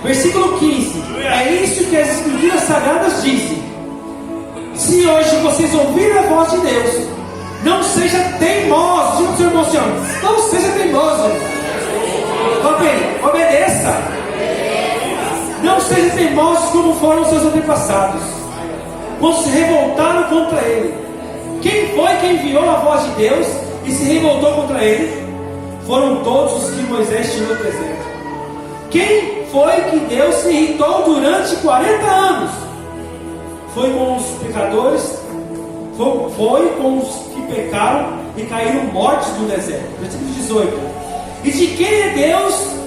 Versículo 15. É isso que as Escrituras Sagradas dizem: se hoje vocês ouvirem a voz de Deus, não seja teimoso. Diga para o seu irmão assim, ó: não seja teimoso. Obedeça. Não seja teimosos como foram seus antepassados, quando se revoltaram contra ele. Quem foi que enviou a voz de Deus e se revoltou contra ele? Foram todos os que Moisés tirou do deserto. Quem foi que Deus se irritou durante 40 anos? Foi com os pecadores, foi com os que pecaram e caíram mortos no deserto. Versículo 18. E de quem é Deus?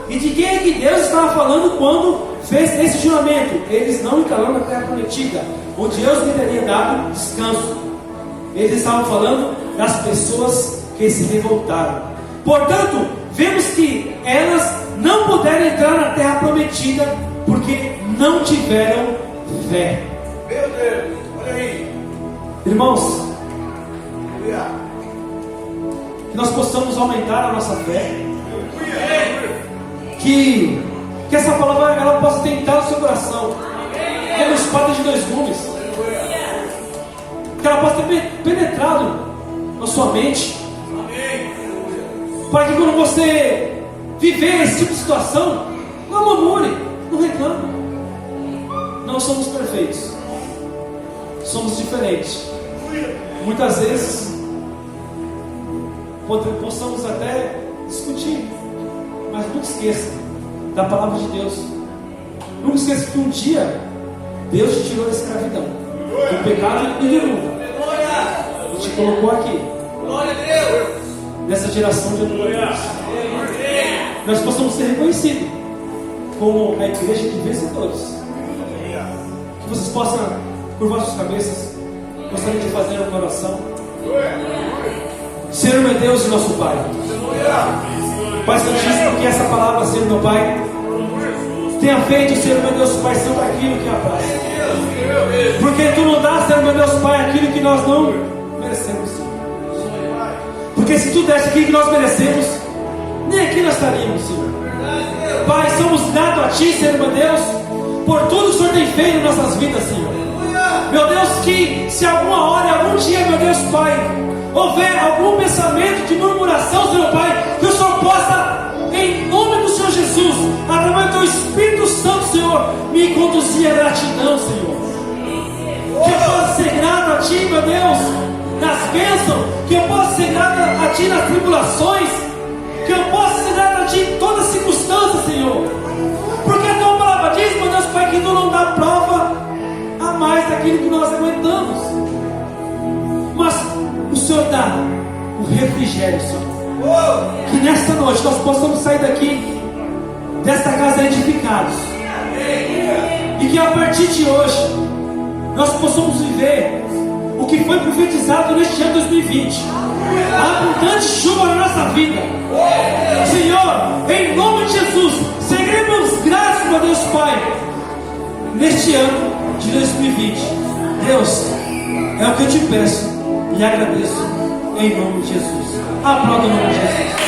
E de quem é que Deus estava falando quando fez esse juramento? Eles não entraram na terra prometida, onde Deus lhe teria dado descanso. Eles estavam falando das pessoas que se revoltaram. Portanto, vemos que elas não puderam entrar na terra prometida porque não tiveram fé. Meu Deus, olha aí. Irmãos, que nós possamos aumentar a nossa fé, que essa palavra ela possa tentar o seu coração como espada de dois gumes, que ela possa ter penetrado na sua mente, para que quando você viver esse tipo de situação, não murmure, não reclame. Não somos perfeitos, somos diferentes. Muitas vezes possamos até discutir, mas nunca esqueça da palavra de Deus. Nunca esqueça que um dia Deus te tirou da escravidão, do pecado e do mundo, e te colocou aqui, nessa geração de adoradores. Nós possamos ser reconhecidos como a igreja de vencedores. Que vocês possam curvar suas cabeças. Gostaria de fazer uma oração. Senhor meu Deus e nosso Pai, Pai Santíssimo, que essa palavra, Senhor meu Pai, tenha feito, Senhor meu Deus Pai Santo, aquilo que apraz. Porque Tu não dás, Senhor meu Deus Pai, aquilo que nós não merecemos, Senhor. Porque se Tu desse aquilo que nós merecemos, nem aqui nós estaríamos, Senhor. Pai, somos gratos a Ti, Senhor meu Deus, por tudo que o Senhor tem feito em nossas vidas, Senhor. Meu Deus, que se alguma hora, algum dia, meu Deus Pai, houver algum pensamento de murmuração, Senhor Pai, que o Senhor possa, em nome do Senhor Jesus, através do Teu Espírito Santo, Senhor, me conduzir à gratidão, Senhor. Que eu possa ser grato a Ti, meu Deus, nas bênçãos, que eu possa ser grato a Ti nas tribulações, que eu possa ser grato a Ti em todas as circunstâncias, Senhor. Porque a Tua palavra diz, meu Deus Pai, que Tu não dá prova a mais daquilo que nós aguentamos, mas o Senhor dá o refrigério, Senhor. Que nesta noite nós possamos sair daqui, desta casa, edificados, e que a partir de hoje nós possamos viver o que foi profetizado neste ano 2020, a abundante chuva na nossa vida. Senhor, em nome de Jesus, seremos gratos, meu Deus Pai, neste ano de 2020. Deus, é o que eu te peço e agradeço, em nome de Jesus. Aplauda o nome de Jesus.